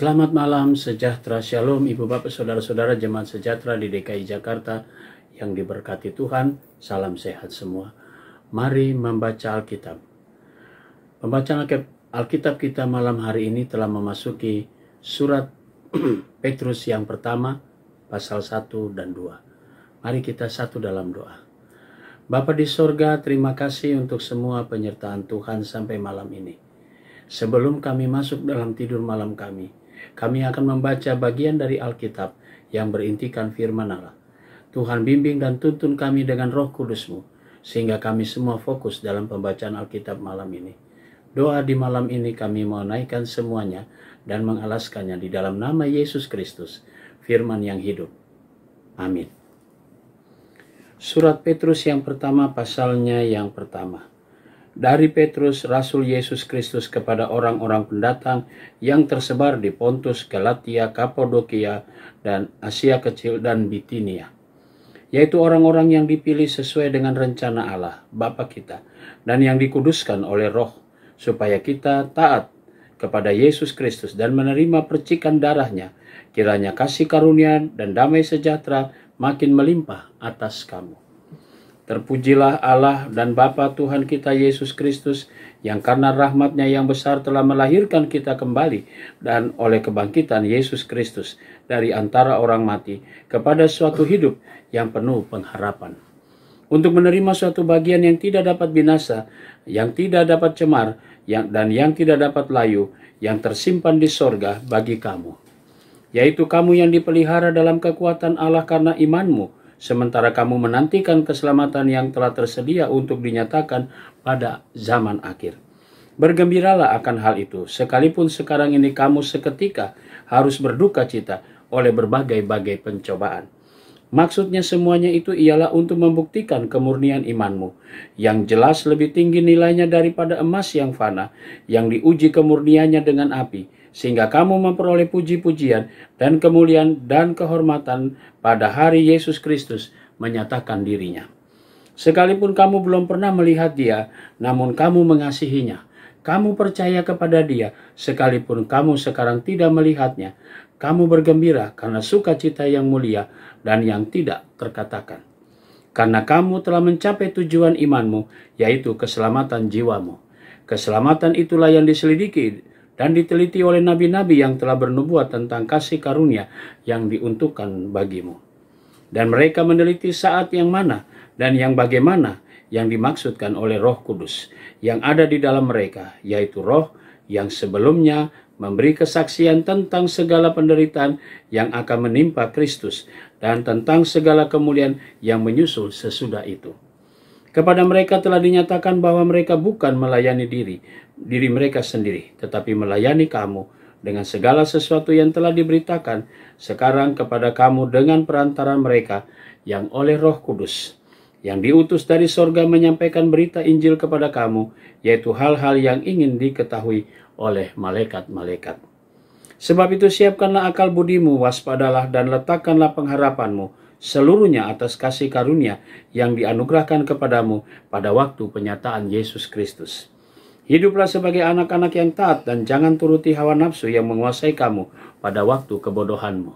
Selamat malam, sejahtera, shalom, ibu bapak, saudara-saudara jemaat sejahtera di DKI Jakarta yang diberkati Tuhan. Salam sehat semua. Mari membaca Alkitab. Pembacaan Alkitab kita malam hari ini telah memasuki surat Petrus yang pertama, pasal 1 dan 2. Mari kita satu dalam doa. Bapa di sorga, terima kasih untuk semua penyertaan Tuhan sampai malam ini. Sebelum kami masuk dalam tidur malam kami akan membaca bagian dari Alkitab yang berintikan firman Allah. Tuhan bimbing dan tuntun kami dengan Roh Kudus-Mu, sehingga kami semua fokus dalam pembacaan Alkitab malam ini. Doa di malam ini kami mau naikkan semuanya dan mengalaskannya di dalam nama Yesus Kristus, firman yang hidup. Amin. Surat Petrus yang pertama, pasalnya yang pertama. Dari Petrus, Rasul Yesus Kristus kepada orang-orang pendatang yang tersebar di Pontus, Galatia, Kapadokia, dan Asia Kecil dan Bitinia, yaitu orang-orang yang dipilih sesuai dengan rencana Allah, Bapa kita, dan yang dikuduskan oleh Roh, supaya kita taat kepada Yesus Kristus dan menerima percikan darahnya. Kiranya kasih karunia dan damai sejahtera makin melimpah atas kamu. Terpujilah Allah dan Bapa Tuhan kita Yesus Kristus, yang karena rahmat-Nya yang besar telah melahirkan kita kembali dan oleh kebangkitan Yesus Kristus dari antara orang mati kepada suatu hidup yang penuh pengharapan, untuk menerima suatu bagian yang tidak dapat binasa, yang tidak dapat cemar, dan yang tidak dapat layu, yang tersimpan di sorga bagi kamu, yaitu kamu yang dipelihara dalam kekuatan Allah karena imanmu, sementara kamu menantikan keselamatan yang telah tersedia untuk dinyatakan pada zaman akhir. Bergembiralah akan hal itu, sekalipun sekarang ini kamu seketika harus berduka cita oleh berbagai-bagai pencobaan. Maksudnya semuanya itu ialah untuk membuktikan kemurnian imanmu, yang jelas lebih tinggi nilainya daripada emas yang fana, yang diuji kemurniannya dengan api, sehingga kamu memperoleh puji-pujian dan kemuliaan dan kehormatan pada hari Yesus Kristus menyatakan dirinya. Sekalipun kamu belum pernah melihat Dia, namun kamu mengasihinya. Kamu percaya kepada Dia, sekalipun kamu sekarang tidak melihatnya. Kamu bergembira karena sukacita yang mulia dan yang tidak terkatakan, karena kamu telah mencapai tujuan imanmu, yaitu keselamatan jiwamu. Keselamatan itulah yang diselidiki dan diteliti oleh nabi-nabi yang telah bernubuat tentang kasih karunia yang diuntukkan bagimu. Dan mereka meneliti saat yang mana dan yang bagaimana yang dimaksudkan oleh Roh Kudus yang ada di dalam mereka, yaitu Roh yang sebelumnya memberi kesaksian tentang segala penderitaan yang akan menimpa Kristus dan tentang segala kemuliaan yang menyusul sesudah itu. Kepada mereka telah dinyatakan bahwa mereka bukan melayani diri mereka sendiri, tetapi melayani kamu dengan segala sesuatu yang telah diberitakan sekarang kepada kamu dengan perantaran mereka yang oleh Roh Kudus, yang diutus dari sorga menyampaikan berita Injil kepada kamu, yaitu hal-hal yang ingin diketahui oleh malaikat-malaikat. Sebab itu siapkanlah akal budimu, waspadalah dan letakkanlah pengharapanmu seluruhnya atas kasih karunia yang dianugerahkan kepadamu pada waktu penyataan Yesus Kristus. Hiduplah sebagai anak-anak yang taat dan jangan turuti hawa nafsu yang menguasai kamu pada waktu kebodohanmu.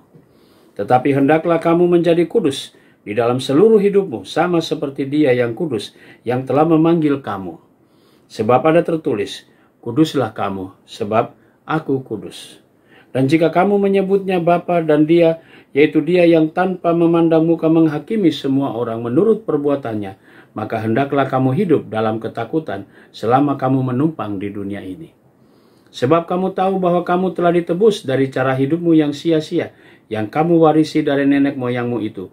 Tetapi hendaklah kamu menjadi kudus di dalam seluruh hidupmu, sama seperti Dia yang kudus yang telah memanggil kamu. Sebab ada tertulis, kuduslah kamu sebab aku kudus. Dan jika kamu menyebutnya Bapa dan Dia, yaitu Dia yang tanpa memandang muka menghakimi semua orang menurut perbuatannya, maka hendaklah kamu hidup dalam ketakutan selama kamu menumpang di dunia ini. Sebab kamu tahu bahwa kamu telah ditebus dari cara hidupmu yang sia-sia, yang kamu warisi dari nenek moyangmu itu,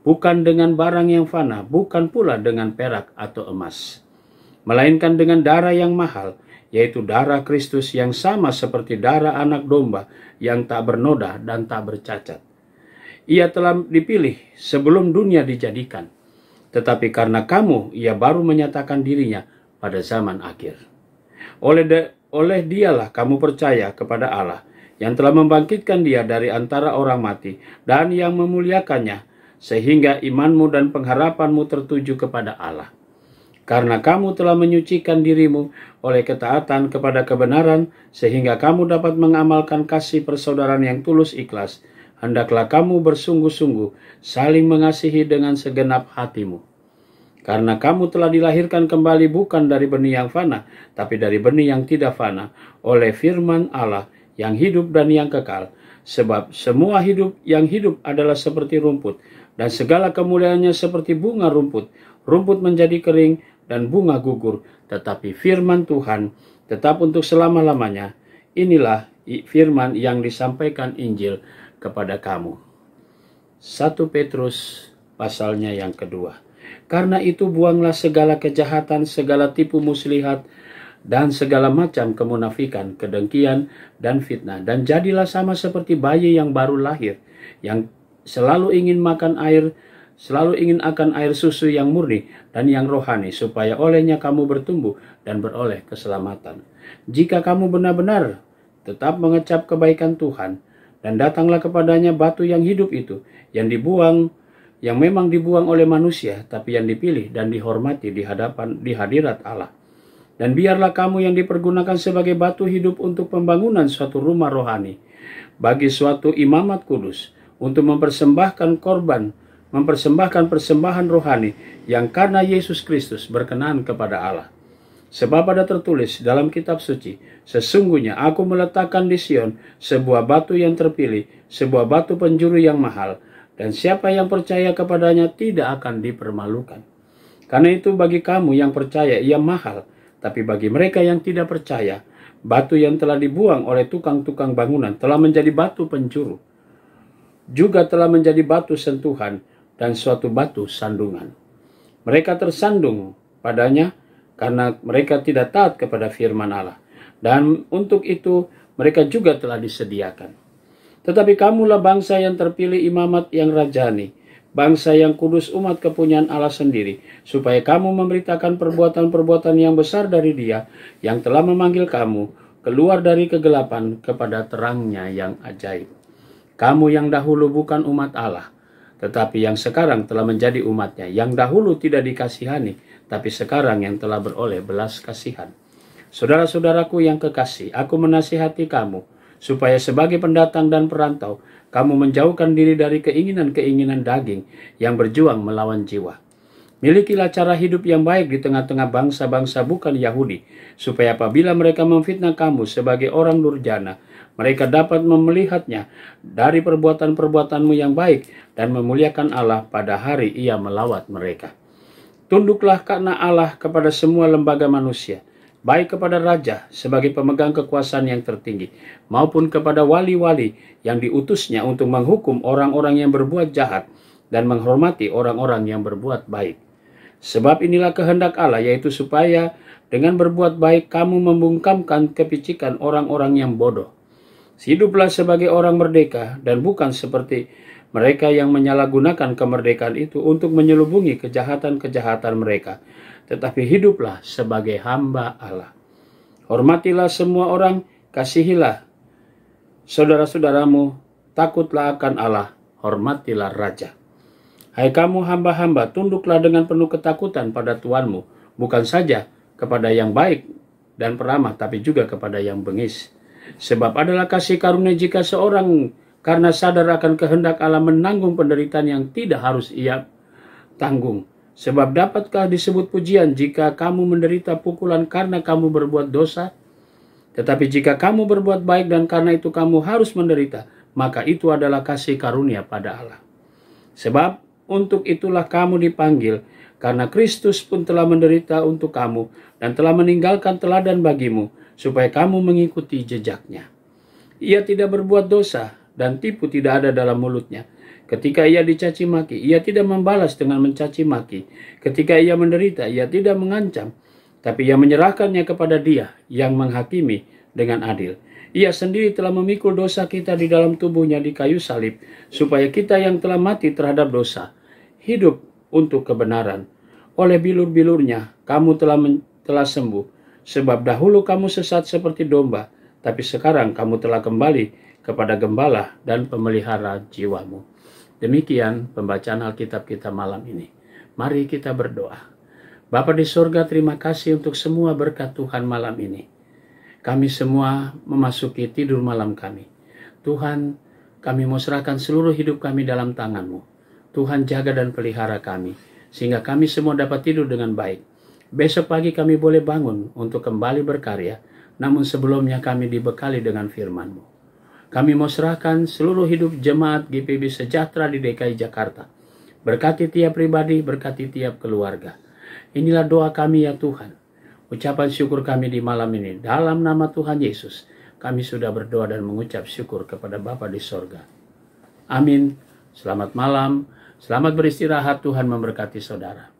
bukan dengan barang yang fana, bukan pula dengan perak atau emas, melainkan dengan darah yang mahal, yaitu darah Kristus yang sama seperti darah anak domba yang tak bernoda dan tak bercacat. Ia telah dipilih sebelum dunia dijadikan, tetapi karena kamu, Ia baru menyatakan dirinya pada zaman akhir. Oleh Dialah kamu percaya kepada Allah, yang telah membangkitkan Dia dari antara orang mati, dan yang memuliakannya, sehingga imanmu dan pengharapanmu tertuju kepada Allah. Karena kamu telah menyucikan dirimu oleh ketaatan kepada kebenaran, sehingga kamu dapat mengamalkan kasih persaudaraan yang tulus ikhlas. Hendaklah kamu bersungguh-sungguh saling mengasihi dengan segenap hatimu. Karena kamu telah dilahirkan kembali bukan dari benih yang fana, tapi dari benih yang tidak fana, oleh firman Allah yang hidup dan yang kekal. Sebab semua yang hidup adalah seperti rumput, dan segala kemuliaannya seperti bunga rumput. Rumput menjadi kering dan bunga gugur, tetapi firman Tuhan tetap untuk selama-lamanya. Inilah firman yang disampaikan Injil kepada kamu. 1 Petrus pasalnya yang kedua. Karena itu buanglah segala kejahatan, segala tipu muslihat, dan segala macam kemunafikan, kedengkian, dan fitnah. Dan jadilah sama seperti bayi yang baru lahir, yang selalu ingin akan air susu yang murni dan yang rohani, supaya olehnya kamu bertumbuh dan beroleh keselamatan. Jika kamu benar-benar tetap mengecap kebaikan Tuhan, dan datanglah kepadanya batu yang hidup itu, yang memang dibuang oleh manusia, tapi yang dipilih dan dihormati di hadirat Allah. Dan biarlah kamu yang dipergunakan sebagai batu hidup untuk pembangunan suatu rumah rohani, bagi suatu imamat kudus, untuk mempersembahkan persembahan rohani yang karena Yesus Kristus berkenan kepada Allah. Sebab ada tertulis dalam kitab suci, sesungguhnya aku meletakkan di Sion sebuah batu yang terpilih, sebuah batu penjuru yang mahal, dan siapa yang percaya kepadanya tidak akan dipermalukan. Karena itu bagi kamu yang percaya ia mahal, tapi bagi mereka yang tidak percaya, batu yang telah dibuang oleh tukang-tukang bangunan telah menjadi batu penjuru, juga telah menjadi batu sentuhan dan suatu batu sandungan. Mereka tersandung padanya karena mereka tidak taat kepada firman Allah, dan untuk itu mereka juga telah disediakan. Tetapi kamulah bangsa yang terpilih, imamat yang rajani, bangsa yang kudus, umat kepunyaan Allah sendiri, supaya kamu memberitakan perbuatan-perbuatan yang besar dari Dia yang telah memanggil kamu keluar dari kegelapan kepada terangnya yang ajaib. Kamu yang dahulu bukan umat Allah, tetapi yang sekarang telah menjadi umatnya, yang dahulu tidak dikasihani, tapi sekarang yang telah beroleh belas kasihan. Saudara-saudaraku yang kekasih, aku menasihati kamu, supaya sebagai pendatang dan perantau, kamu menjauhkan diri dari keinginan-keinginan daging yang berjuang melawan jiwa. Milikilah cara hidup yang baik di tengah-tengah bangsa-bangsa bukan Yahudi, supaya apabila mereka memfitnah kamu sebagai orang durjana, mereka dapat melihatnya dari perbuatan-perbuatanmu yang baik dan memuliakan Allah pada hari Ia melawat mereka. Tunduklah karena Allah kepada semua lembaga manusia, baik kepada raja sebagai pemegang kekuasaan yang tertinggi, maupun kepada wali-wali yang diutusnya untuk menghukum orang-orang yang berbuat jahat dan menghormati orang-orang yang berbuat baik. Sebab inilah kehendak Allah, yaitu supaya dengan berbuat baik kamu membungkamkan kepicikan orang-orang yang bodoh. Hiduplah sebagai orang merdeka dan bukan seperti mereka yang menyalahgunakan kemerdekaan itu untuk menyelubungi kejahatan-kejahatan mereka, tetapi hiduplah sebagai hamba Allah. Hormatilah semua orang, kasihilah saudara-saudaramu, takutlah akan Allah, hormatilah raja. Hai kamu hamba-hamba, tunduklah dengan penuh ketakutan pada Tuanmu, bukan saja kepada yang baik dan peramah, tapi juga kepada yang bengis. Sebab adalah kasih karunia jika seorang karena sadar akan kehendak Allah menanggung penderitaan yang tidak harus ia tanggung. Sebab dapatkah disebut pujian jika kamu menderita pukulan karena kamu berbuat dosa? Tetapi jika kamu berbuat baik dan karena itu kamu harus menderita, maka itu adalah kasih karunia pada Allah. Sebab untuk itulah kamu dipanggil, karena Kristus pun telah menderita untuk kamu dan telah meninggalkan teladan bagimu, supaya kamu mengikuti jejaknya. Ia tidak berbuat dosa dan tipu tidak ada dalam mulutnya. Ketika ia dicaci maki, ia tidak membalas dengan mencaci maki. Ketika ia menderita, ia tidak mengancam, tapi ia menyerahkannya kepada Dia yang menghakimi dengan adil. Ia sendiri telah memikul dosa kita di dalam tubuhnya di kayu salib, supaya kita yang telah mati terhadap dosa, hidup untuk kebenaran. Oleh bilur-bilurnya, kamu telah sembuh. Sebab dahulu kamu sesat seperti domba, tapi sekarang kamu telah kembali kepada gembala dan pemelihara jiwamu. Demikian pembacaan Alkitab kita malam ini. Mari kita berdoa. Bapa di sorga, terima kasih untuk semua berkat Tuhan malam ini. Kami semua memasuki tidur malam kami. Tuhan, kami mau serahkan seluruh hidup kami dalam tangan-Mu. Tuhan, jaga dan pelihara kami, sehingga kami semua dapat tidur dengan baik. Besok pagi kami boleh bangun untuk kembali berkarya, namun sebelumnya kami dibekali dengan firman-Mu. Kami mau serahkan seluruh hidup jemaat GPB Sejahtera di DKI Jakarta. Berkati tiap pribadi, berkati tiap keluarga. Inilah doa kami ya Tuhan. Ucapan syukur kami di malam ini. Dalam nama Tuhan Yesus, kami sudah berdoa dan mengucap syukur kepada Bapa di sorga. Amin. Selamat malam. Selamat beristirahat. Tuhan memberkati saudara.